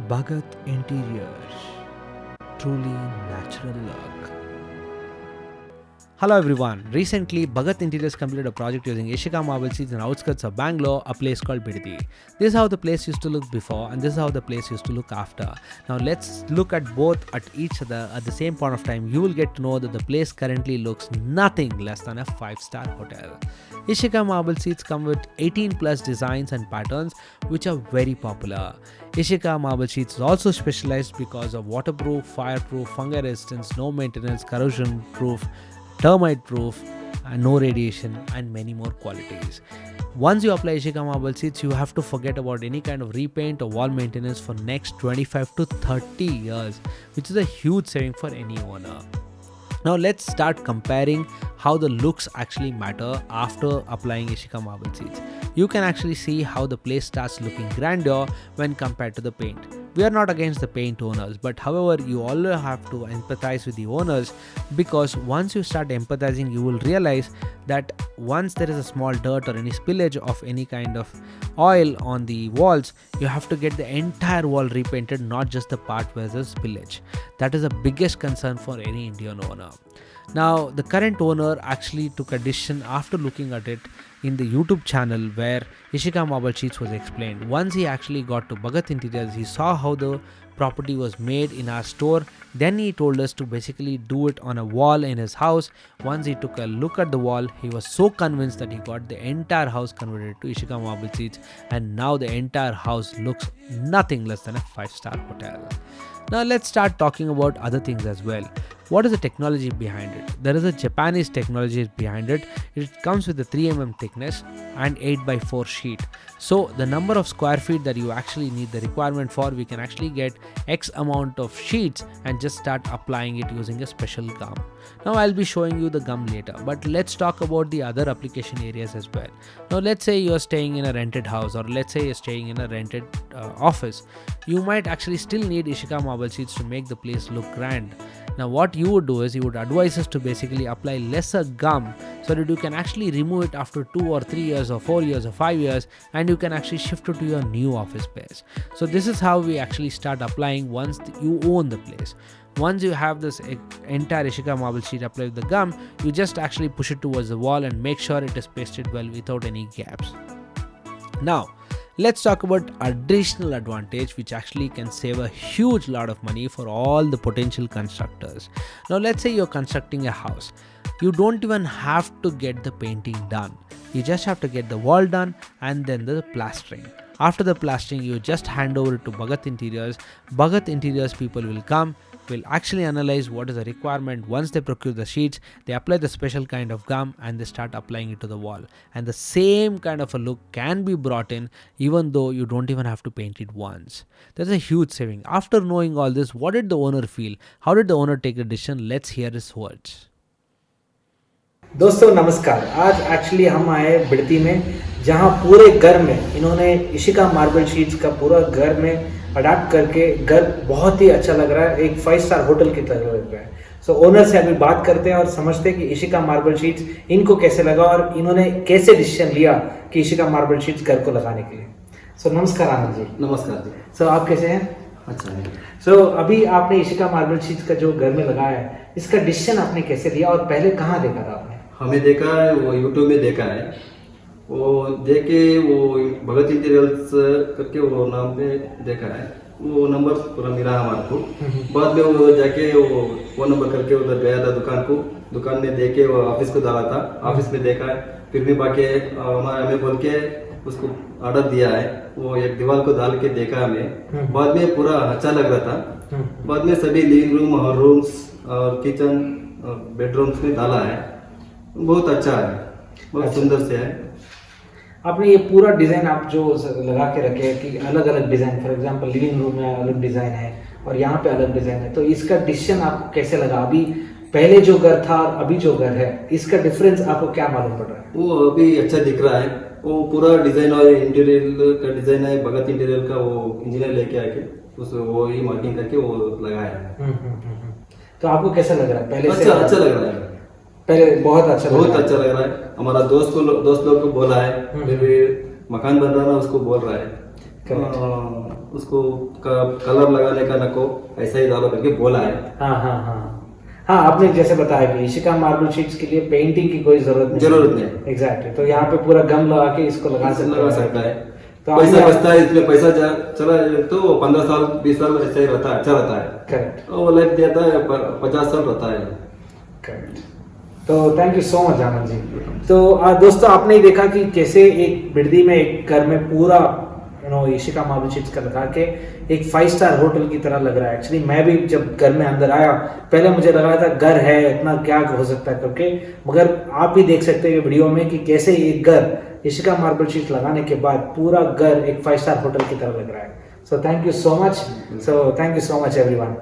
Bhagat Interiors, truly natural look. Hello everyone. Recently, Bhagat Interiors completed a project using Eshkha marble sheets in the outskirts of Bangalore, a place called Bidadi. This is how the place used to look before and this is how the place used to look after. Now let's look at both at each other at the same point of time. You will get to know that the place currently looks nothing less than a 5-star hotel. Eshkha marble sheets come with 18 plus designs and patterns which are very popular. Eshkha marble sheets is also specialized because of waterproof, fireproof, fungus resistance, no maintenance, corrosion proof, Termite Proof, and no radiation, and many more qualities. Once you apply Eshkha marble sheets, you have to forget about any kind of repaint or wall maintenance for next 25 to 30 years, which is a huge saving for any owner. Now let's start comparing how the looks actually matter after applying Eshkha marble sheets. You can actually see how the place starts looking grander when compared to the paint. We are not against the paint owners, but however, you always have to empathize with the owners, because once you start empathizing, you will realize that once there is a small dirt or any spillage of any kind of oil on the walls, you have to get the entire wall repainted, not just the part where there's spillage. That is the biggest concern for any Indian owner. Now, the current owner actually took a decision after looking at it in the YouTube channel where Eshkha marble sheets was explained. Once he actually got to Bhagat Interiors, he saw how the property was made in our store. Then he told us to basically do it on a wall in his house. Once he took a look at the wall, he was so convinced that he got the entire house converted to Eshkha marble sheets, and now the entire house looks nothing less than a 5-star hotel. Now let's start talking about other things as well. What is the technology behind it? There is a Japanese technology behind it. It comes with a 3 mm thickness and 8x4 sheet. So the number of square feet that you actually need the requirement for, we can actually get X amount of sheets and just start applying it using a special gum. Now I'll be showing you the gum later, but let's talk about the other application areas as well. Now let's say you're staying in a rented house, or let's say you're staying in a rented office. You might actually still need Eshkha marble sheets to make the place look grand. Now what you would do is you would advise us to basically apply lesser gum so that you can actually remove it after 2 or 3 years or 4 years or 5 years, and you can actually shift it to your new office space. So this is how we actually start applying once you own the place. Once you have this entire Eshkha marble sheet applied with the gum, you just actually push it towards the wall and make sure it is pasted well without any gaps. Now let's talk about additional advantage which actually can save a huge lot of money for all the potential constructors. Now let's say you're constructing a house. You don't even have to get the painting done. You just have to get the wall done and then the plastering. After the plastering, you just hand over it to Bhagat Interiors. Bhagat Interiors people will come, will actually analyze what is the requirement. Once they procure the sheets, they apply the special kind of gum and they start applying it to the wall. And the same kind of a look can be brought in even though you don't even have to paint it once. That's a huge saving. After knowing all this, what did the owner feel? How did the owner take the decision? Let's hear his words. दोस्तों नमस्कार। आज actually हम आए बिडती में, जहां पूरे घर में इन्होंने एशिका मार्बल शीट्स का पूरा घर में अडाप्ट करके घर बहुत ही अच्छा लग रहा है, एक 5-स्टार होटल की तरह लग रहा है। सो ओनर से अभी बात करते हैं और समझते हैं कि एशिका मार्बल शीट्स इनको कैसे लगा और इन्होंने कैसे डिसीजन लिया कि एशिका मार्बल शीट्स घर को लगाने के लिए। सो नमस्कार आनंद जी। नमस्कार जी। सो आप कैसे हैं? अच्छा है। सो अभी आपने एशिका मार्बल शीट्स का जो घर में लगाया है, इसका डिसीजन आपने कैसे लिया और पहले कहाँ देखा था आपने? हमें देखा है, वो यूट्यूब में देखा है, वो देख के वो भगत इंटीरियर्स करके वो नाम पे देखा है, वो नंबर पूरा मिला हमारे को। बाद में वो जाके वो नंबर करके उधर गया था दुकान में देखे, वो ऑफिस को डाला था, ऑफिस में देखा है, फिर भी बाकी हमें बोल के उसको ऑर्डर दिया है। वो एक दीवार को डाल के देखा हमें, बाद में पूरा अच्छा लग रहा था। बाद में सभी लिविंग रूम और रूम्स और किचन और बेडरूम्स में डाला है, बहुत अच्छा है, बहुत सुंदर से है। आपने ये पूरा डिज़ाइन आप जो लगा के रखे हैं कि अलग अलग design, for example living room में अलग डिज़ाइन है और यहाँ पे अलग डिज़ाइन है, तो इसका डिसीजन आपको कैसे लगा? अभी पहले जो घर था और अभी जो घर है, इसका डिफरेंस आपको क्या मालूम पड़ रहा है? वो अभी अच्छा दिख रहा है, वो पूरा डिज़ाइन और इंटीरियर का डिज़ाइन है भगत इंटीरियर का, वो इंजीनियर लेके आके उस वो ही मार्किंग करके वो लगाया है। तो आपको कैसा लग रहा है? पहले अच्छा लग रहा है, पहले बहुत अच्छा लग रहा है। हमारा दोस्त लोग को बोला है, फिर भी मकान बन रहा है ना, उसको बोल रहा है उसको कलर लगाने का नको ऐसा ही डालो करके बोला है। हाँ हाँ हाँ हाँ, आपने जैसे बताया कि इशिका मार्बल शीट्स के लिए पेंटिंग की कोई जरूरत नहीं। एग्जैक्टली, तो यहाँ पे पूरा गम लगा के इसको लगा सकता है। तो पैसा बचता है इसमें, पैसा चला तो 15 साल 20 साल ऐसा ही रहता है, अच्छा रहता है। करेक्ट, वो लाइफ देता है 50 साल रहता है। करेक्ट। तो thank you so much Anand ji. तो दोस्तों, आपने ही देखा कि कैसे एक बिडदी में एक घर में पूरा इशिका मार्बल शीट्स का लगा के एक 5 स्टार होटल की तरह लग रहा है। एक्चुअली मैं भी जब घर में अंदर आया, पहले मुझे लगा था घर है, इतना क्या हो सकता है करके, मगर आप भी देख सकते हैं वीडियो में कि कैसे एक घर इशिका मार्बल शीट लगाने के बाद पूरा घर एक 5 स्टार होटल की तरह लग रहा है। So thank you so much, everyone.